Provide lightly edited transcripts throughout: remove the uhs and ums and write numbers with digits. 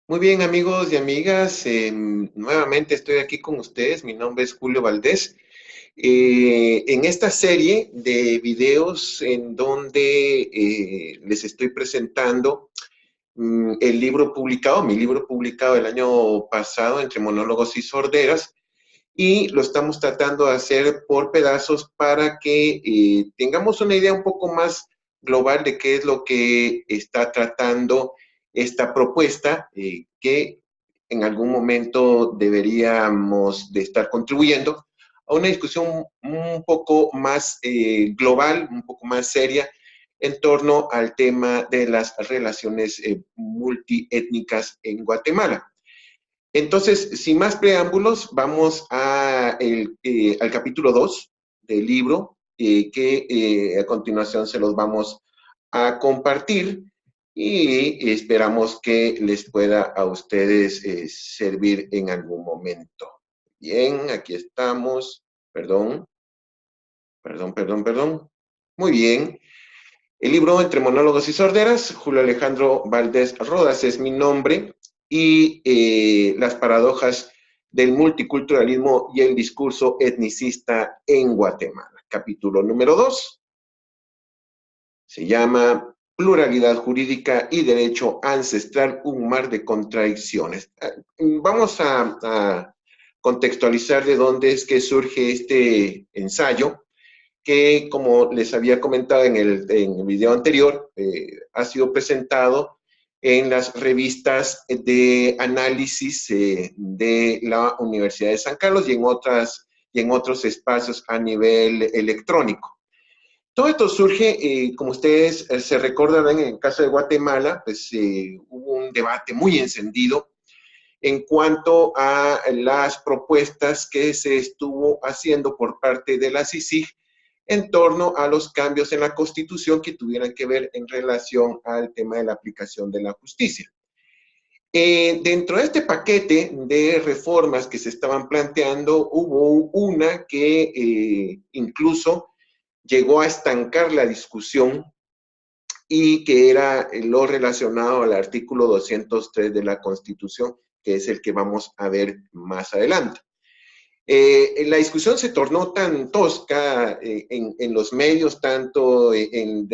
Muy bien, amigos y amigas, nuevamente estoy aquí con ustedes. Mi nombre es Julio Valdés. En esta serie de videos en donde les estoy presentando el libro publicado, mi libro publicado el año pasado, Entre Monólogos y Sorderas, y lo estamos tratando de hacer por pedazos para que tengamos una idea un poco más global de qué es lo que está tratando esta propuesta, que en algún momento deberíamos de estar contribuyendo a una discusión un poco más global, un poco más seria en torno al tema de las relaciones multiétnicas en Guatemala. Entonces, sin más preámbulos, vamos al capítulo 2 del libro, que a continuación se los vamos a compartir y esperamos que les pueda a ustedes servir en algún momento. Bien, aquí estamos. Perdón. Muy bien. El libro Entre Monólogos y Sorderas, Julio Alejandro Valdés Rodas es mi nombre, y las paradojas del multiculturalismo y el discurso etnicista en Guatemala. Capítulo número 2 se llama Pluralidad Jurídica y Derecho Ancestral, un mar de contradicciones. Vamos a contextualizar de dónde es que surge este ensayo, que, como les había comentado en el video anterior, ha sido presentado en las revistas de análisis de la Universidad de San Carlos y en otros espacios a nivel electrónico. Todo esto surge, como ustedes se recordarán, en el caso de Guatemala, pues hubo un debate muy encendido en cuanto a las propuestas que se estuvo haciendo por parte de la CICIG en torno a los cambios en la Constitución que tuvieran que ver en relación al tema de la aplicación de la justicia. Dentro de este paquete de reformas que se estaban planteando, hubo una que incluso llegó a estancar la discusión, y que era lo relacionado al artículo 203 de la Constitución, que es el que vamos a ver más adelante. La discusión se tornó tan tosca en los medios, tanto en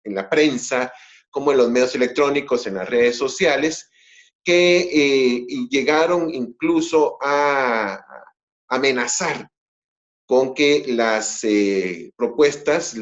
la prensa como en los medios electrónicos, en las redes sociales, que llegaron incluso a amenazar con que las propuestas,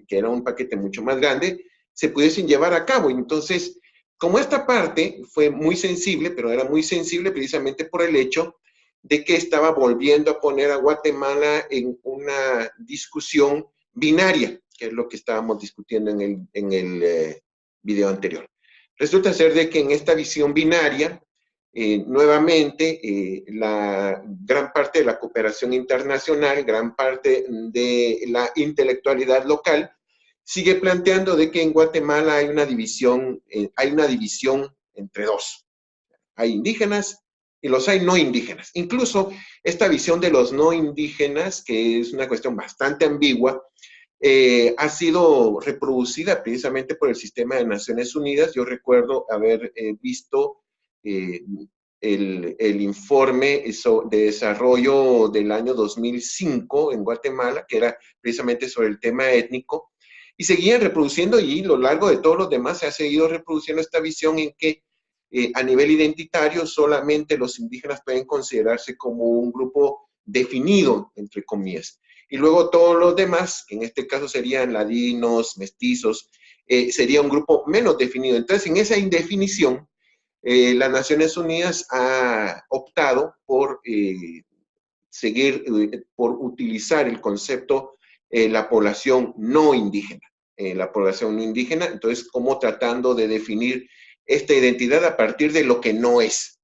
que era un paquete mucho más grande, se pudiesen llevar a cabo. Entonces, como esta parte fue muy sensible, pero era muy sensible precisamente por el hecho de que estaba volviendo a poner a Guatemala en una discusión binaria, que es lo que estábamos discutiendo en el video anterior. Resulta ser de que en esta visión binaria, nuevamente, la gran parte de la cooperación internacional, gran parte de la intelectualidad local, sigue planteando de que en Guatemala hay una división entre dos. Hay indígenas y los hay no indígenas. Incluso esta visión de los no indígenas, que es una cuestión bastante ambigua, ha sido reproducida precisamente por el sistema de Naciones Unidas. Yo recuerdo haber visto eh, el informe de desarrollo del año 2005 en Guatemala, que era precisamente sobre el tema étnico, y seguían reproduciendo, y a lo largo de todos los demás se ha seguido reproduciendo esta visión en que a nivel identitario solamente los indígenas pueden considerarse como un grupo definido, entre comillas. Y luego todos los demás, que en este caso serían ladinos, mestizos, sería un grupo menos definido. Entonces, en esa indefinición, las Naciones Unidas ha optado por por utilizar el concepto la población no indígena. La población no indígena, entonces, como tratando de definir esta identidad a partir de lo que no es.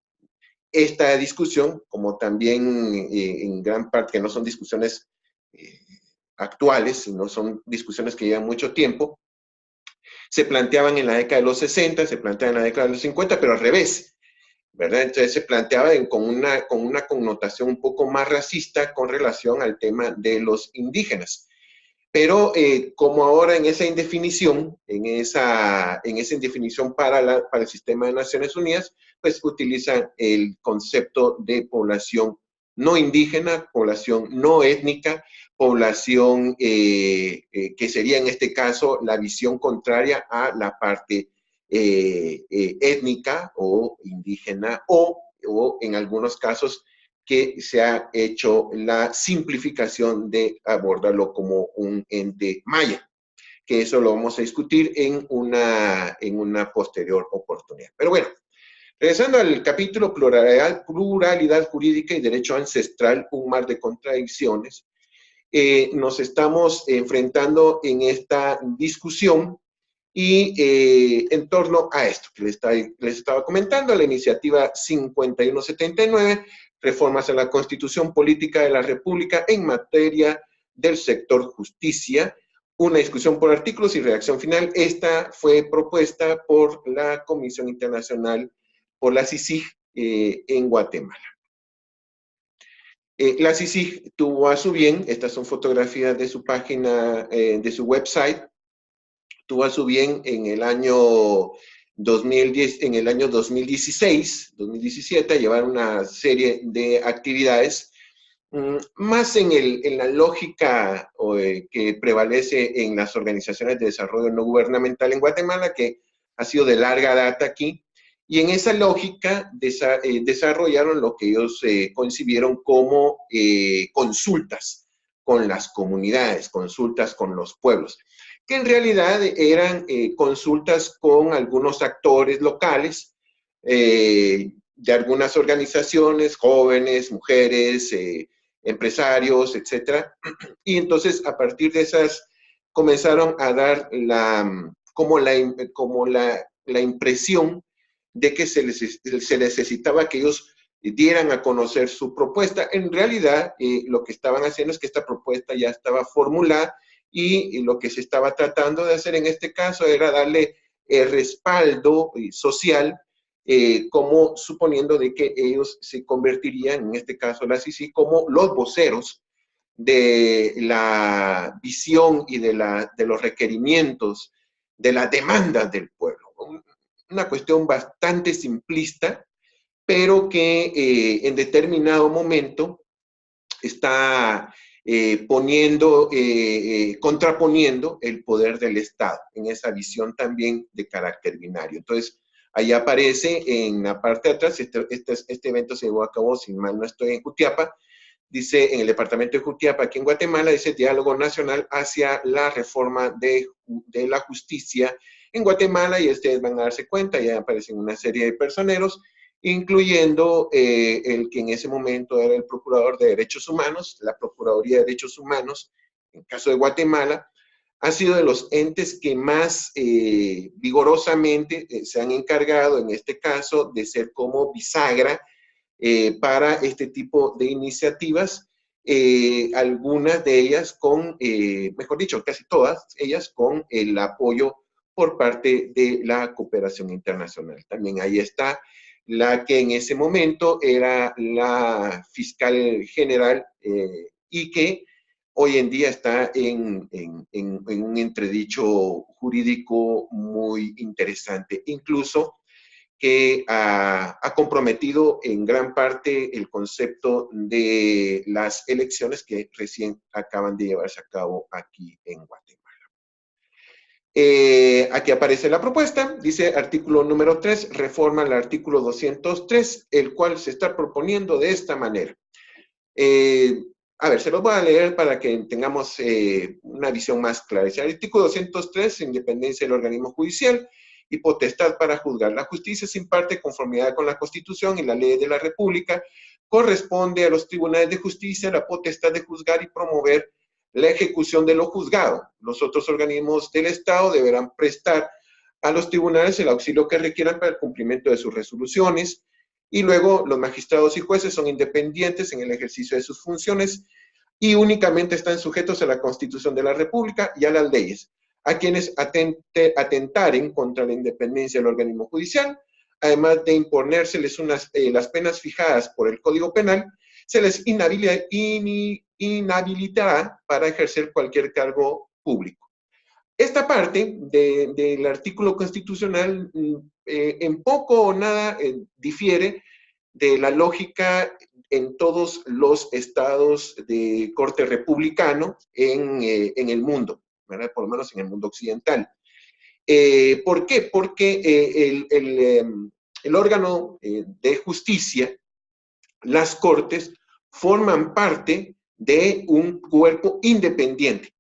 Esta discusión, como también en gran parte, que no son discusiones eh, actuales, sino son discusiones que llevan mucho tiempo, se planteaban en la década de los 60, se planteaban en la década de los 50, pero al revés, ¿verdad? Entonces se planteaba con una connotación un poco más racista con relación al tema de los indígenas. Pero como ahora en esa indefinición, en esa indefinición para el sistema de Naciones Unidas, pues utilizan el concepto de población no indígena, población no étnica, población que sería en este caso la visión contraria a la parte étnica o indígena o en algunos casos que se ha hecho la simplificación de abordarlo como un ente maya, que eso lo vamos a discutir en una posterior oportunidad. Pero bueno, regresando al capítulo pluralidad jurídica y derecho ancestral, un mar de contradicciones, nos estamos enfrentando en esta discusión y en torno a esto que les estaba comentando, la iniciativa 5179, reformas a la Constitución Política de la República en materia del sector justicia, una discusión por artículos y redacción final. Esta fue propuesta por la Comisión Internacional, por la CICIG en Guatemala. La CICIG tuvo a su bien, estas son fotografías de su página, de su website, tuvo a su bien en el año 2010, en el año 2016, 2017, a llevar una serie de actividades más en la lógica que prevalece en las organizaciones de desarrollo no gubernamental en Guatemala, que ha sido de larga data aquí, y en esa lógica desarrollaron lo que ellos concibieron como consultas con las comunidades, consultas con los pueblos, que en realidad eran consultas con algunos actores locales, de algunas organizaciones, jóvenes, mujeres, empresarios, etcétera. Y entonces, a partir de esas, comenzaron a dar la impresión de que se necesitaba que ellos dieran a conocer su propuesta. En realidad, lo que estaban haciendo es que esta propuesta ya estaba formulada y lo que se estaba tratando de hacer en este caso era darle respaldo social, como suponiendo de que ellos se convertirían, en este caso la CICI, como los voceros de la visión y de los requerimientos, de las demandas del pueblo. Una cuestión bastante simplista, pero que en determinado momento está contraponiendo el poder del Estado en esa visión también de carácter binario. Entonces, ahí aparece en la parte de atrás, este evento se llevó a cabo, si mal no estoy, en Jutiapa, dice en el departamento de Jutiapa, aquí en Guatemala, dice Diálogo Nacional hacia la reforma de la justicia en Guatemala, y ustedes van a darse cuenta, ya aparecen una serie de personeros, incluyendo el que en ese momento era el Procurador de Derechos Humanos, la Procuraduría de Derechos Humanos, en caso de Guatemala, ha sido de los entes que más vigorosamente se han encargado, en este caso, de ser como bisagra para este tipo de iniciativas, algunas de ellas con, mejor dicho, casi todas ellas con el apoyo por parte de la cooperación internacional. También ahí está la que en ese momento era la fiscal general y que hoy en día está en un entredicho jurídico muy interesante, incluso que ha comprometido en gran parte el concepto de las elecciones que recién acaban de llevarse a cabo aquí en Guatemala. Aquí aparece la propuesta, dice artículo número 3, reforma al artículo 203, el cual se está proponiendo de esta manera. A ver, se los voy a leer para que tengamos una visión más clara. Dice, artículo 203, independencia del organismo judicial y potestad para juzgar. La justicia se imparte en conformidad con la Constitución y la ley de la República. Corresponde a los tribunales de justicia la potestad de juzgar y promover la ejecución de lo juzgado. Los otros organismos del Estado deberán prestar a los tribunales el auxilio que requieran para el cumplimiento de sus resoluciones, y luego los magistrados y jueces son independientes en el ejercicio de sus funciones y únicamente están sujetos a la Constitución de la República y a las leyes. A quienes atentaren contra la independencia del organismo judicial, además de imponérseles las penas fijadas por el Código Penal, se les inhabilitará para ejercer cualquier cargo público. Esta parte del artículo constitucional en poco o nada difiere de la lógica en todos los estados de corte republicano en el mundo, ¿verdad? Por lo menos en el mundo occidental. ¿Por qué? Porque el órgano de justicia, las cortes, forman parte de un cuerpo independiente.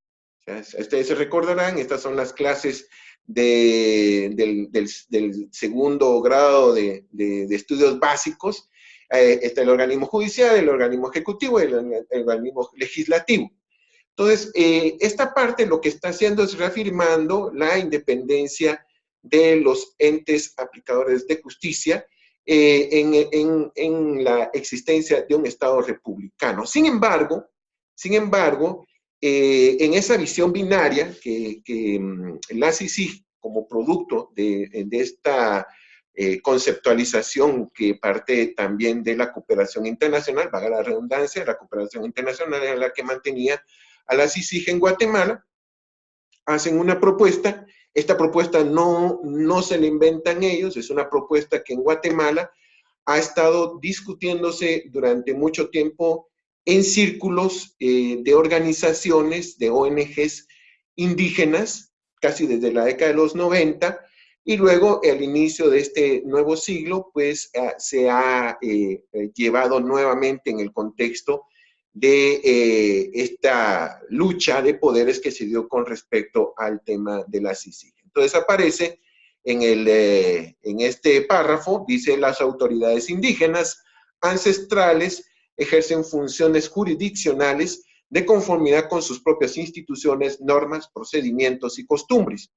Ustedes se recordarán, estas son las clases del segundo grado de estudios básicos. Está el organismo judicial, el organismo ejecutivo y el organismo legislativo. Entonces, esta parte lo que está haciendo es reafirmando la independencia de los entes aplicadores de justicia en la existencia de un Estado republicano. Sin embargo, en esa visión binaria que la CICIG, como producto de esta conceptualización que parte también de la cooperación internacional, valga la redundancia, la cooperación internacional era la que mantenía a la CICIG en Guatemala, hacen una propuesta. Esta propuesta no se la inventan ellos, es una propuesta que en Guatemala ha estado discutiéndose durante mucho tiempo en círculos de organizaciones, de ONGs indígenas, casi desde la década de los 90, y luego al inicio de este nuevo siglo, pues se ha llevado nuevamente en el contexto de esta lucha de poderes que se dio con respecto al tema de la CICIG. Entonces aparece en este párrafo, dice: las autoridades indígenas ancestrales ejercen funciones jurisdiccionales de conformidad con sus propias instituciones, normas, procedimientos y costumbres,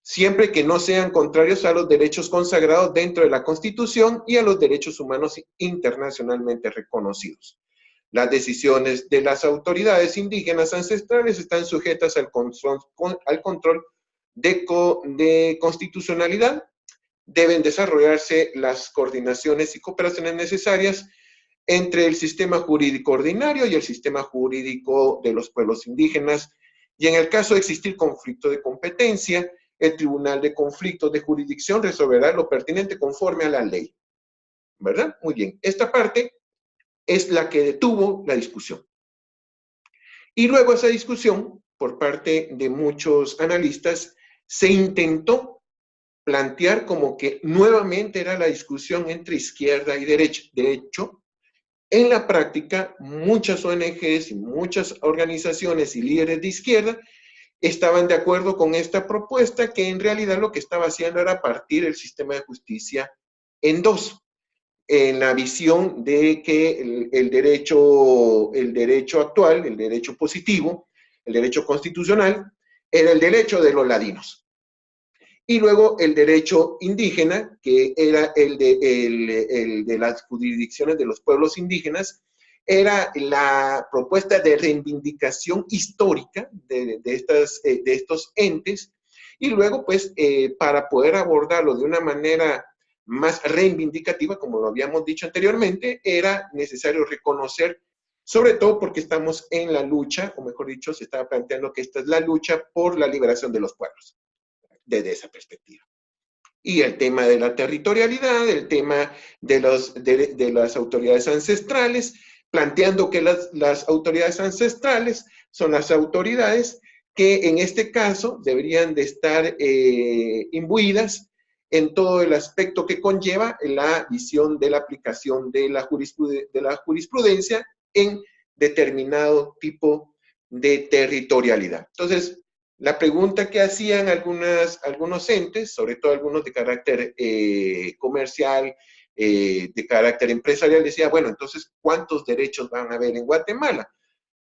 siempre que no sean contrarios a los derechos consagrados dentro de la Constitución y a los derechos humanos internacionalmente reconocidos. Las decisiones de las autoridades indígenas ancestrales están sujetas al control de constitucionalidad. Deben desarrollarse las coordinaciones y cooperaciones necesarias entre el sistema jurídico ordinario y el sistema jurídico de los pueblos indígenas, y en el caso de existir conflicto de competencia, el Tribunal de Conflictos de Jurisdicción resolverá lo pertinente conforme a la ley. ¿Verdad? Muy bien. Esta parte es la que detuvo la discusión. Y luego esa discusión, por parte de muchos analistas, se intentó plantear como que nuevamente era la discusión entre izquierda y derecha. De hecho, en la práctica, muchas ONGs y muchas organizaciones y líderes de izquierda estaban de acuerdo con esta propuesta, que en realidad lo que estaba haciendo era partir el sistema de justicia en dos, en la visión de que el derecho actual, el derecho positivo, el derecho constitucional, era el derecho de los ladinos. Y luego el derecho indígena, que era el de las jurisdicciones de los pueblos indígenas, era la propuesta de reivindicación histórica de estos entes, y luego, pues, para poder abordarlo de una manera más reivindicativa, como lo habíamos dicho anteriormente, era necesario reconocer, sobre todo porque estamos en la lucha, o mejor dicho, se estaba planteando que esta es la lucha por la liberación de los pueblos, desde esa perspectiva. Y el tema de la territorialidad, el tema de las autoridades ancestrales, planteando que las autoridades ancestrales son las autoridades que en este caso deberían de estar imbuidas en todo el aspecto que conlleva la visión de la aplicación de la jurisprudencia en determinado tipo de territorialidad. Entonces, la pregunta que hacían algunos entes, sobre todo algunos de carácter comercial, de carácter empresarial, decía: bueno, entonces, ¿cuántos derechos van a haber en Guatemala?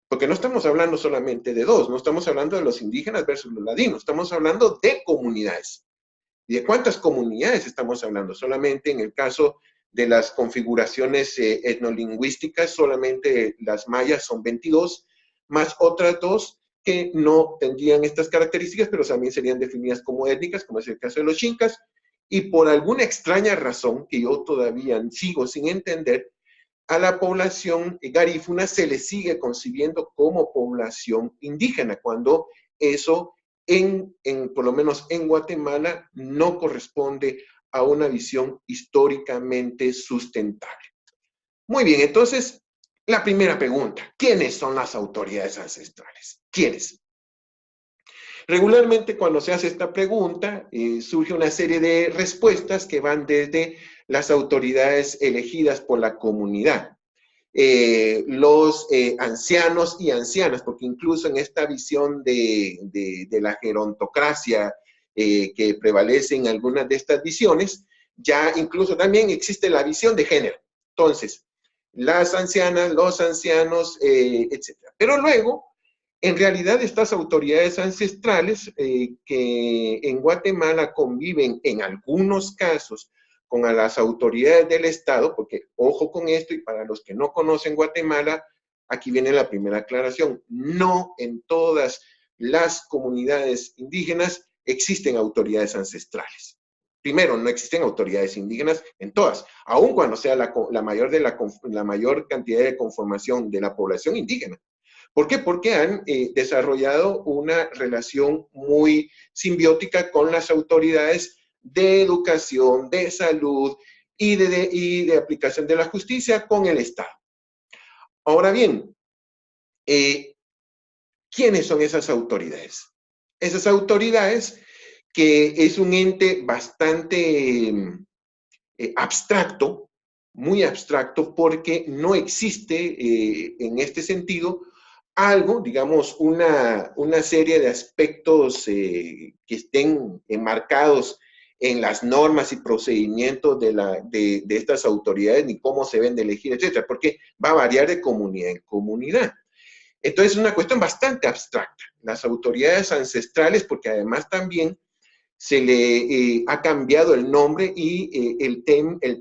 Porque no estamos hablando solamente de dos, no estamos hablando de los indígenas versus los ladinos, estamos hablando de comunidades. ¿Y de cuántas comunidades estamos hablando? Solamente en el caso de las configuraciones etnolingüísticas, solamente las mayas son 22, más otras dos que no tendrían estas características, pero también serían definidas como étnicas, como es el caso de los chincas, y por alguna extraña razón que yo todavía sigo sin entender, a la población garífuna se le sigue concibiendo como población indígena, cuando eso, por lo menos en Guatemala, no corresponde a una visión históricamente sustentable. Muy bien, entonces, la primera pregunta: ¿quiénes son las autoridades ancestrales? ¿Quiénes? Regularmente, cuando se hace esta pregunta, surge una serie de respuestas que van desde las autoridades elegidas por la comunidad, los ancianos y ancianas, porque incluso en esta visión de la gerontocracia que prevalece en algunas de estas visiones, ya incluso también existe la visión de género. Entonces, las ancianas, los ancianos, etc. Pero luego, en realidad, estas autoridades ancestrales que en Guatemala conviven en algunos casos con las autoridades del Estado, porque ojo con esto, y para los que no conocen Guatemala, aquí viene la primera aclaración: no en todas las comunidades indígenas existen autoridades ancestrales. Primero, no existen autoridades indígenas en todas, aun cuando sea la mayor cantidad de conformación de la población indígena. ¿Por qué? Porque han desarrollado una relación muy simbiótica con las autoridades de educación, de salud y de aplicación de la justicia con el Estado. Ahora bien, ¿quiénes son esas autoridades? Esas autoridades, que es un ente bastante abstracto, muy abstracto, porque no existe en este sentido algo, digamos, una serie de aspectos que estén enmarcados en las normas y procedimientos de estas autoridades, ni cómo se ven de elegir, etcétera, porque va a variar de comunidad en comunidad. Entonces es una cuestión bastante abstracta. Las autoridades ancestrales, porque además también se le ha cambiado el nombre y el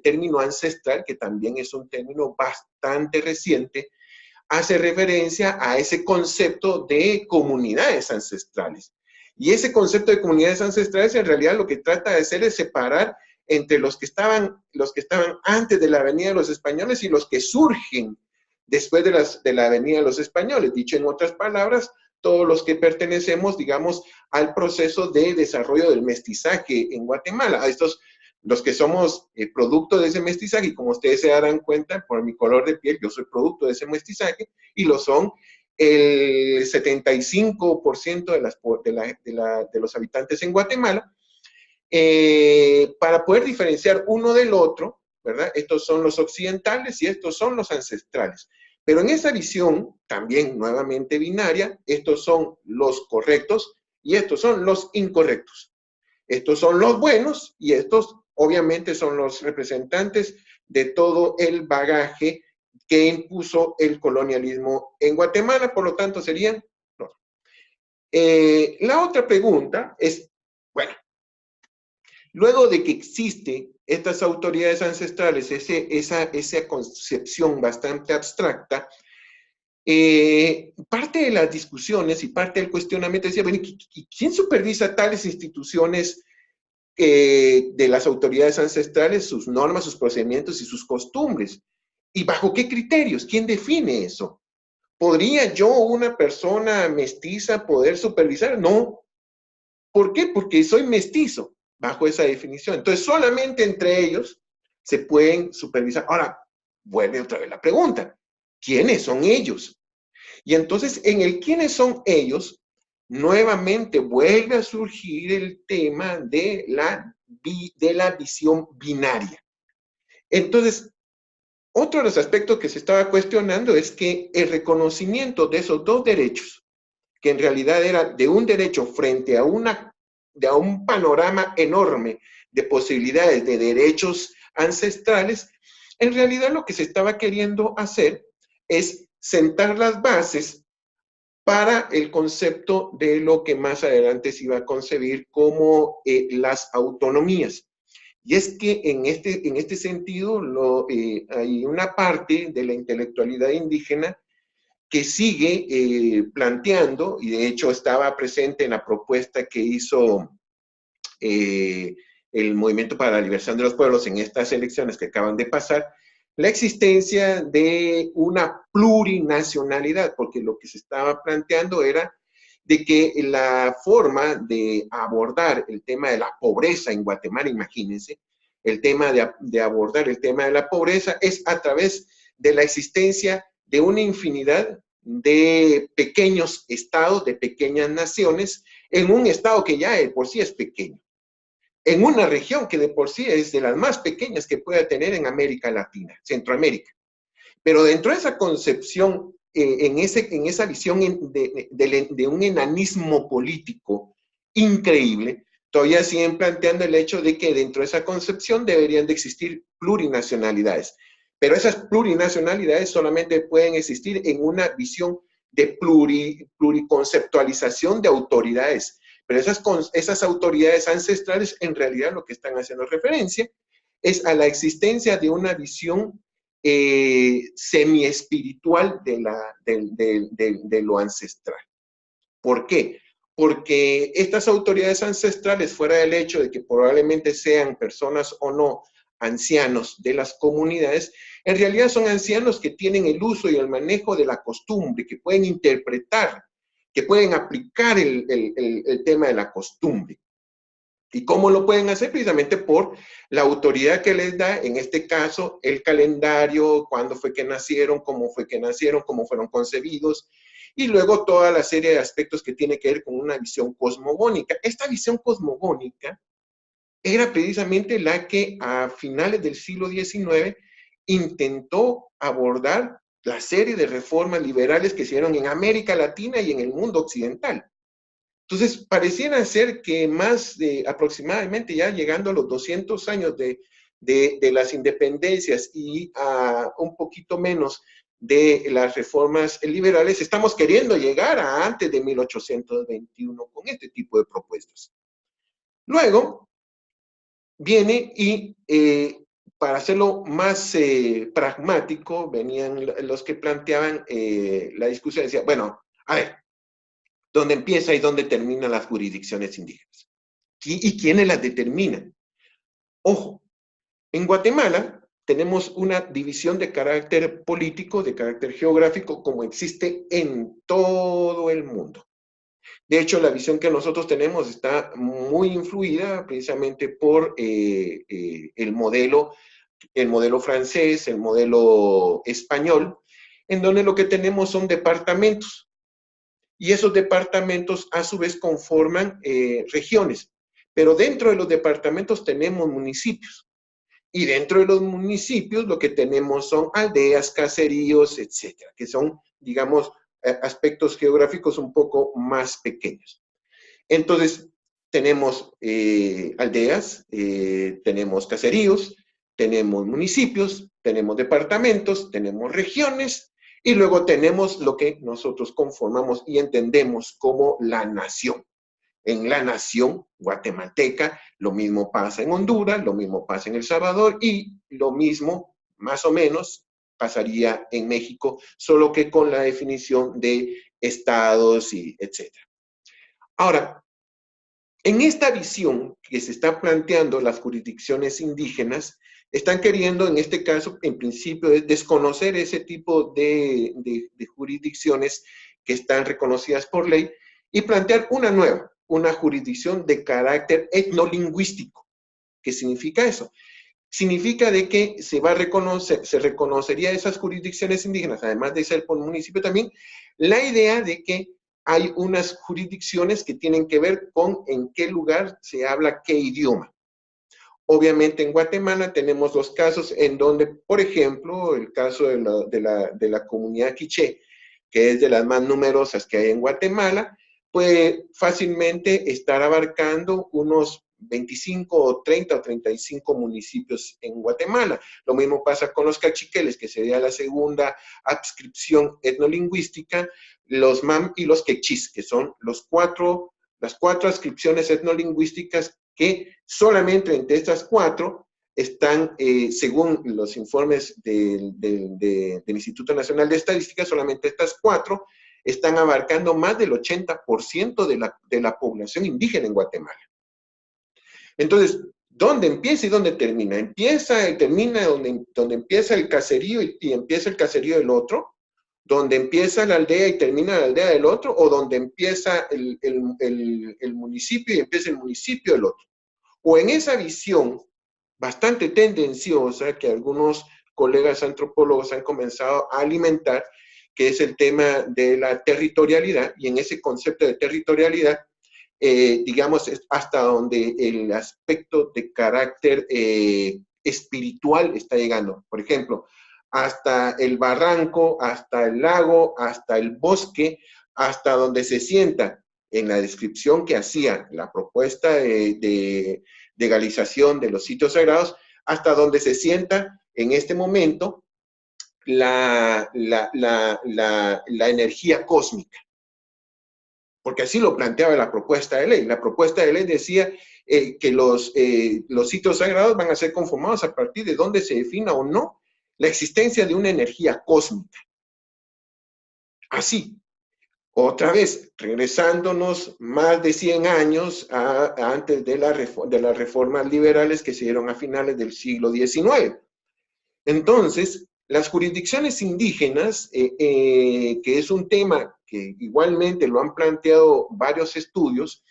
término ancestral, que también es un término bastante reciente, hace referencia a ese concepto de comunidades ancestrales. Y ese concepto de comunidades ancestrales en realidad lo que trata de hacer es separar entre los que estaban antes de la venida de los españoles y los que surgen después de la venida de los españoles. Dicho en otras palabras, todos los que pertenecemos, digamos, al proceso de desarrollo del mestizaje en Guatemala. A estos, los que somos producto de ese mestizaje, y como ustedes se darán cuenta por mi color de piel, yo soy producto de ese mestizaje, y lo son el 75% de los habitantes en Guatemala. Para poder diferenciar uno del otro, ¿verdad? Estos son los occidentales y estos son los ancestrales. Pero en esa visión, también nuevamente binaria, estos son los correctos y estos son los incorrectos. Estos son los buenos y estos obviamente son los representantes de todo el bagaje que impuso el colonialismo en Guatemala, por lo tanto serían los. La otra pregunta es, bueno, luego de que existen estas autoridades ancestrales, esa concepción bastante abstracta, parte de las discusiones y parte del cuestionamiento decía, bueno, ¿quién supervisa tales instituciones de las autoridades ancestrales, sus normas, sus procedimientos y sus costumbres? ¿Y bajo qué criterios? ¿Quién define eso? ¿Podría yo, una persona mestiza, poder supervisar? No. ¿Por qué? Porque soy mestizo, bajo esa definición. Entonces, solamente entre ellos se pueden supervisar. Ahora, vuelve otra vez la pregunta: ¿quiénes son ellos? Y entonces, en el quiénes son ellos, nuevamente vuelve a surgir el tema de la visión binaria. Entonces, otro de los aspectos que se estaba cuestionando es que el reconocimiento de esos dos derechos, que en realidad era de un derecho frente a un panorama enorme de posibilidades de derechos ancestrales, en realidad lo que se estaba queriendo hacer es sentar las bases para el concepto de lo que más adelante se iba a concebir como las autonomías. Y es que en este sentido hay una parte de la intelectualidad indígena que sigue planteando, y de hecho estaba presente en la propuesta que hizo el Movimiento para la Liberación de los Pueblos en estas elecciones que acaban de pasar, la existencia de una plurinacionalidad, porque lo que se estaba planteando era de que la forma de abordar el tema de la pobreza en Guatemala, imagínense, el tema de abordar el tema de la pobreza es a través de la existencia de una infinidad de pequeños estados, de pequeñas naciones, en un estado que ya de por sí es pequeño, en una región que de por sí es de las más pequeñas que pueda tener en América Latina, Centroamérica. Pero dentro de esa concepción, en esa visión de un enanismo político increíble, todavía siguen planteando el hecho de que dentro de esa concepción deberían de existir plurinacionalidades. Pero esas plurinacionalidades solamente pueden existir en una visión de pluriconceptualización de autoridades. Pero esas autoridades ancestrales en realidad lo que están haciendo referencia es a la existencia de una visión semi-espiritual de lo ancestral. ¿Por qué? Porque estas autoridades ancestrales, fuera del hecho de que probablemente sean personas o no ancianos de las comunidades, en realidad son ancianos que tienen el uso y el manejo de la costumbre, que pueden interpretar, que pueden aplicar el tema de la costumbre. ¿Y cómo lo pueden hacer? Precisamente por la autoridad que les da, en este caso, el calendario, cuándo fue que nacieron, cómo fueron concebidos, y luego toda la serie de aspectos que tiene que ver con una visión cosmogónica. Esta visión cosmogónica era precisamente la que a finales del siglo XIX intentó abordar la serie de reformas liberales que se dieron en América Latina y en el mundo occidental. Entonces, pareciera ser que más de aproximadamente ya llegando a los 200 años de las independencias y a un poquito menos de las reformas liberales, estamos queriendo llegar a antes de 1821 con este tipo de propuestas. Luego viene y para hacerlo más pragmático, venían los que planteaban la discusión, decían, bueno, a ver, ¿dónde empieza y dónde terminan las jurisdicciones indígenas? ¿Y quiénes las determinan? Ojo, en Guatemala tenemos una división de carácter político, de carácter geográfico, como existe en todo el mundo. De hecho, la visión que nosotros tenemos está muy influida precisamente por el modelo francés, el modelo español, en donde lo que tenemos son departamentos. Y esos departamentos a su vez conforman regiones. Pero dentro de los departamentos tenemos municipios. Y dentro de los municipios lo que tenemos son aldeas, caseríos, etcétera, que son, digamos, aspectos geográficos un poco más pequeños. Entonces, tenemos aldeas, tenemos caseríos, tenemos municipios, tenemos departamentos, tenemos regiones, y luego tenemos lo que nosotros conformamos y entendemos como la nación. En la nación guatemalteca, lo mismo pasa en Honduras, lo mismo pasa en El Salvador y lo mismo, más o menos, pasaría en México, solo que con la definición de estados y etcétera. Ahora, en esta visión que se está planteando las jurisdicciones indígenas, están queriendo, en este caso, en principio, desconocer ese tipo de jurisdicciones que están reconocidas por ley y plantear una nueva, una jurisdicción de carácter etnolingüístico. ¿Qué significa eso? Significa de que se reconocería esas jurisdicciones indígenas, además de ser por municipio también, la idea de que hay unas jurisdicciones que tienen que ver con en qué lugar se habla qué idioma. Obviamente en Guatemala tenemos dos casos en donde, por ejemplo, el caso de la comunidad quiché, que es de las más numerosas que hay en Guatemala, puede fácilmente estar abarcando unos 25 o 30 o 35 municipios en Guatemala. Lo mismo pasa con los cachiqueles, que sería la segunda adscripción etnolingüística, los mam y los quechís, que son las cuatro adscripciones etnolingüísticas que solamente entre estas cuatro están, según los informes del Instituto Nacional de Estadística, solamente estas cuatro están abarcando más del 80% de la población indígena en Guatemala. Entonces, ¿Dónde empieza y dónde termina? Empieza y termina donde empieza el caserío y empieza el caserío del otro, donde empieza la aldea y termina la aldea del otro, o donde empieza el municipio y empieza el municipio del otro. O en esa visión bastante tendenciosa que algunos colegas antropólogos han comenzado a alimentar, que es el tema de la territorialidad, y en ese concepto de territorialidad, digamos, es hasta donde el aspecto de carácter espiritual está llegando. Por ejemplo, hasta el barranco, hasta el lago, hasta el bosque, hasta donde se sienta en la descripción que hacía la propuesta de legalización de los sitios sagrados, hasta donde se sienta en este momento la energía cósmica, porque así lo planteaba la propuesta de ley. La propuesta de ley decía que los sitios sagrados van a ser conformados a partir de donde se defina o no la existencia de una energía cósmica. Así, otra vez, regresándonos más de 100 años antes de las reformas liberales que se dieron a finales del siglo XIX. Entonces, las jurisdicciones indígenas, que es un tema que igualmente lo han planteado varios estudios,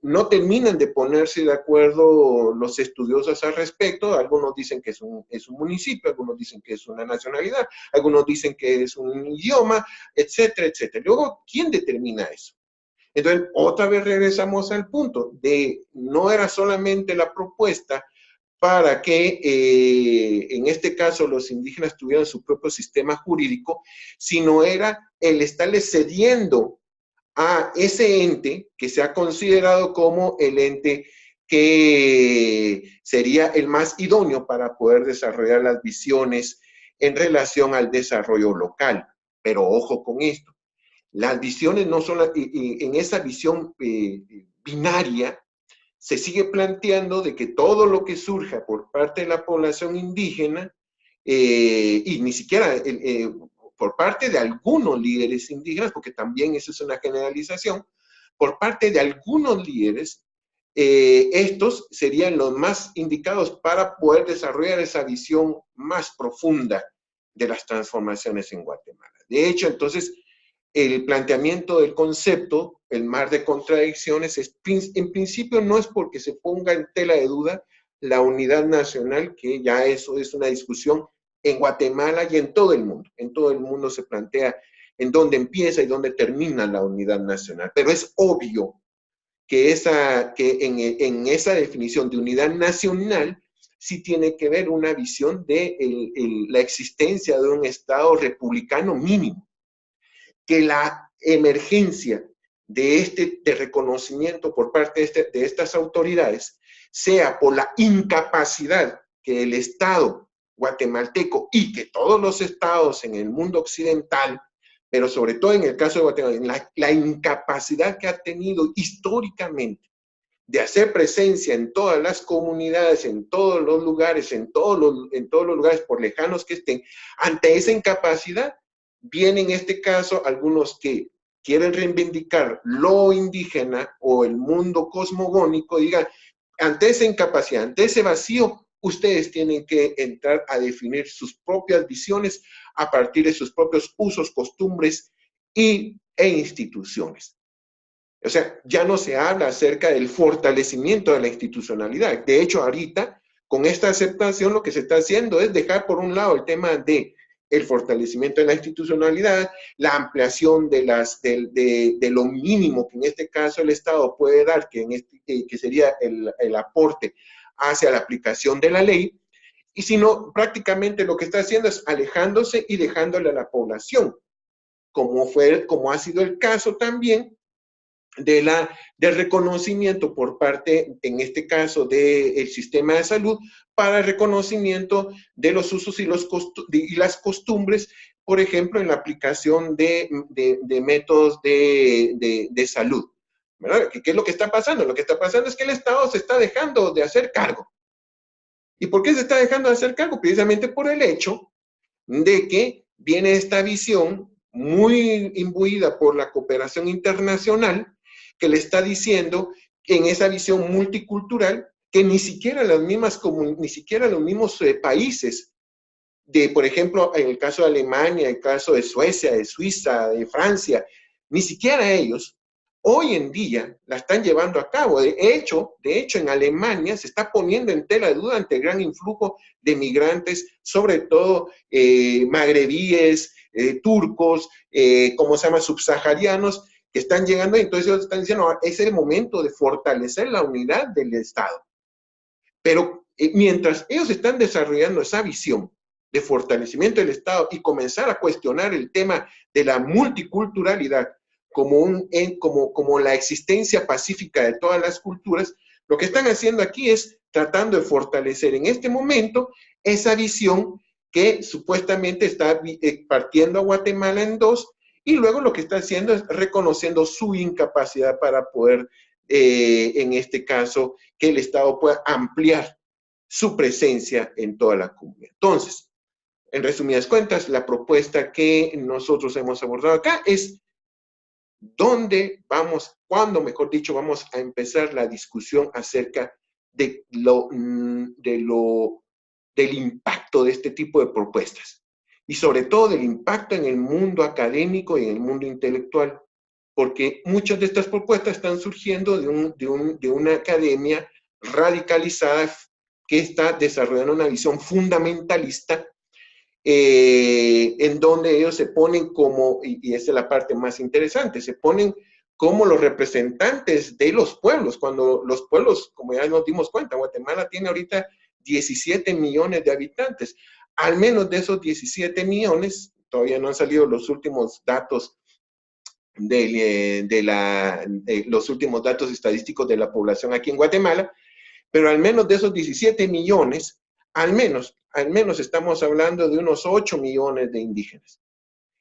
no terminan de ponerse de acuerdo los estudiosos al respecto. Algunos dicen que es un municipio, algunos dicen que es una nacionalidad, algunos dicen que es un idioma, etcétera, etcétera. Luego, ¿quién determina eso? Entonces, otra vez regresamos al punto de no era solamente la propuesta para que, en este caso, los indígenas tuvieran su propio sistema jurídico, sino era el estarle cediendo a ese ente que se ha considerado como el ente que sería el más idóneo para poder desarrollar las visiones en relación al desarrollo local. Pero ojo con esto, las visiones no son, en esa visión binaria, se sigue planteando de que todo lo que surja por parte de la población indígena, y ni siquiera por parte de algunos líderes indígenas, porque también eso es una generalización, por parte de algunos líderes, estos serían los más indicados para poder desarrollar esa visión más profunda de las transformaciones en Guatemala. De hecho, entonces, el planteamiento del concepto, el mar de contradicciones, en principio no es porque se ponga en tela de duda la unidad nacional, que ya eso es una discusión en Guatemala y en todo el mundo. En todo el mundo se plantea en dónde empieza y dónde termina la unidad nacional. Pero es obvio que en esa definición de unidad nacional sí tiene que ver una visión de la existencia de un Estado republicano mínimo, que la emergencia de reconocimiento por parte de estas autoridades sea por la incapacidad que el Estado guatemalteco y que todos los estados en el mundo occidental, pero sobre todo en el caso de Guatemala, la incapacidad que ha tenido históricamente de hacer presencia en todas las comunidades, en todos los lugares, en todos los lugares, por lejanos que estén, ante esa incapacidad, vienen en este caso algunos que quieren reivindicar lo indígena o el mundo cosmogónico, digan, ante esa incapacidad, ante ese vacío, ustedes tienen que entrar a definir sus propias visiones a partir de sus propios usos, costumbres e instituciones. O sea, ya no se habla acerca del fortalecimiento de la institucionalidad. De hecho, ahorita, con esta aceptación, lo que se está haciendo es dejar por un lado el tema de el fortalecimiento de la institucionalidad, la ampliación de lo mínimo que en este caso el Estado puede dar, que sería el aporte hacia la aplicación de la ley, y sino prácticamente lo que está haciendo es alejándose y dejándole a la población, como ha sido el caso también del reconocimiento por parte, en este caso, del sistema de salud, para el reconocimiento de los usos y las costumbres, por ejemplo, en la aplicación de métodos de salud. ¿Verdad? ¿Qué es lo que está pasando? Lo que está pasando es que el Estado se está dejando de hacer cargo. ¿Y por qué se está dejando de hacer cargo? Precisamente por el hecho de que viene esta visión muy imbuida por la cooperación internacional, que le está diciendo, en esa visión multicultural, que ni siquiera los mismos países, por ejemplo, en el caso de Alemania, en el caso de Suecia, de Suiza, de Francia, ni siquiera ellos hoy en día la están llevando a cabo. De hecho, en Alemania se está poniendo en tela de duda ante el gran influjo de migrantes, sobre todo magrebíes, turcos, ¿cómo se llama?, subsaharianos, que están llegando, y entonces ellos están diciendo, es el momento de fortalecer la unidad del Estado. Pero mientras ellos están desarrollando esa visión de fortalecimiento del Estado y comenzar a cuestionar el tema de la multiculturalidad como la existencia pacífica de todas las culturas, lo que están haciendo aquí es tratando de fortalecer en este momento esa visión que supuestamente está partiendo a Guatemala en dos, y luego lo que está haciendo es reconociendo su incapacidad para poder, en este caso, que el Estado pueda ampliar su presencia en toda la comunidad. Entonces, en resumidas cuentas, la propuesta que nosotros hemos abordado acá es dónde vamos, cuándo, mejor dicho, vamos a empezar la discusión acerca del impacto de este tipo de propuestas, y sobre todo del impacto en el mundo académico y en el mundo intelectual, porque muchas de estas propuestas están surgiendo de una academia radicalizada que está desarrollando una visión fundamentalista, en donde ellos se ponen como, y esa es la parte más interesante, se ponen como los representantes de los pueblos, cuando los pueblos, como ya nos dimos cuenta, Guatemala tiene ahorita 17 millones de habitantes. Al menos de esos 17 millones, todavía no han salido los últimos datos los últimos datos estadísticos de la población aquí en Guatemala, pero al menos de esos 17 millones, al menos estamos hablando de unos 8 millones de indígenas.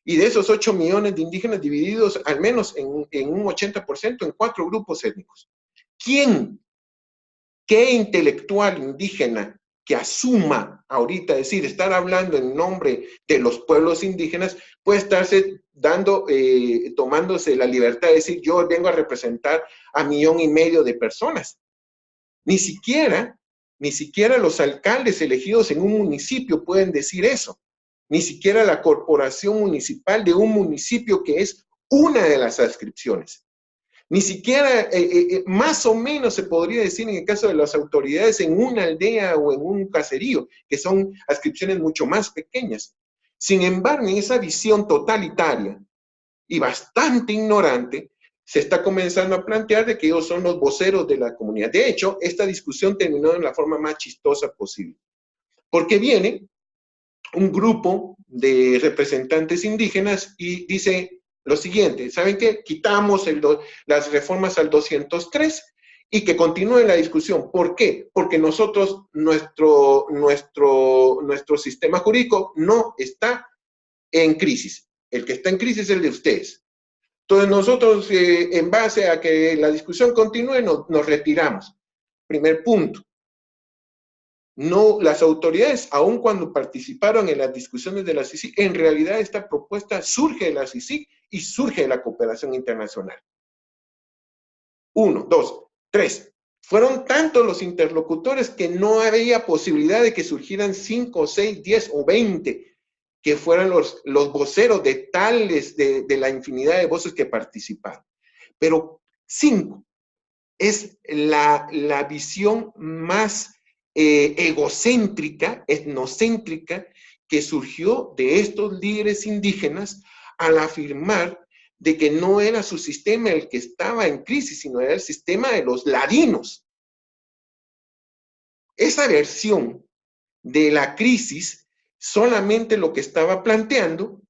Y de esos 8 millones de indígenas divididos al menos en un 80% en 4 grupos étnicos. ¿Qué intelectual indígena que asuma ahorita, es decir, estar hablando en nombre de los pueblos indígenas, puede estarse tomándose la libertad de decir, yo vengo a representar a 1,5 millones de personas? Ni siquiera los alcaldes elegidos en un municipio pueden decir eso. Ni siquiera la corporación municipal de un municipio que es una de las adscripciones. Ni siquiera, más o menos se podría decir en el caso de las autoridades en una aldea o en un caserío, que son adscripciones mucho más pequeñas. Sin embargo, en esa visión totalitaria y bastante ignorante, se está comenzando a plantear de que ellos son los voceros de la comunidad. De hecho, esta discusión terminó en la forma más chistosa posible, porque viene un grupo de representantes indígenas y dice lo siguiente: ¿saben qué? Quitamos las reformas al 203 y que continúe la discusión. ¿Por qué? Porque nosotros, nuestro sistema jurídico no está en crisis. El que está en crisis es el de ustedes. Entonces nosotros, en base a que la discusión continúe, nos retiramos. Primer punto. No, las autoridades, aun cuando participaron en las discusiones de la CICIG, en realidad esta propuesta surge de la CICIG y surge de la cooperación internacional. 1, 2, 3. Fueron tantos los interlocutores que no había posibilidad de que surgieran 5, 6, 10 o 20 que fueran los voceros de la infinidad de voces que participaron. Pero 5 es la visión más egocéntrica, etnocéntrica, que surgió de estos líderes indígenas al afirmar de que no era su sistema el que estaba en crisis, sino era el sistema de los ladinos. Esa versión de la crisis solamente lo que estaba planteando,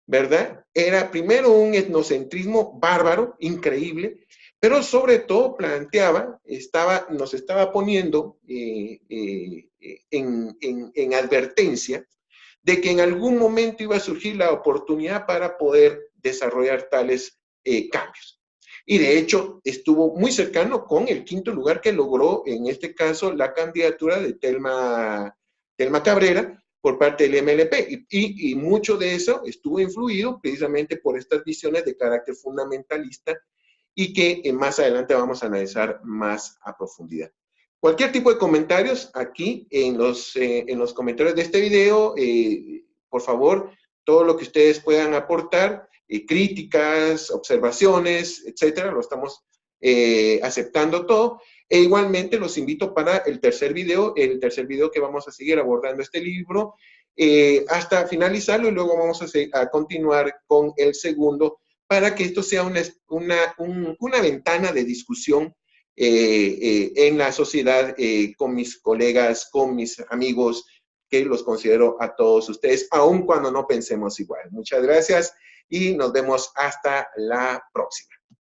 ¿verdad?, era primero un etnocentrismo bárbaro, increíble, pero sobre todo planteaba, nos estaba poniendo en advertencia de que en algún momento iba a surgir la oportunidad para poder desarrollar tales cambios. Y de hecho estuvo muy cercano con el 5º lugar que logró, en este caso, la candidatura de Telma Cabrera por parte del MLP, y mucho de eso estuvo influido precisamente por estas visiones de carácter fundamentalista y que más adelante vamos a analizar más a profundidad. Cualquier tipo de comentarios aquí en los comentarios de este video, por favor, todo lo que ustedes puedan aportar, críticas, observaciones, etcétera, lo estamos aceptando todo. E igualmente los invito para el tercer video que vamos a seguir abordando este libro, hasta finalizarlo, y luego vamos a continuar con el segundo, para que esto sea una ventana de discusión en la sociedad, con mis colegas, con mis amigos, que los considero a todos ustedes, aun cuando no pensemos igual. Muchas gracias y nos vemos hasta la próxima.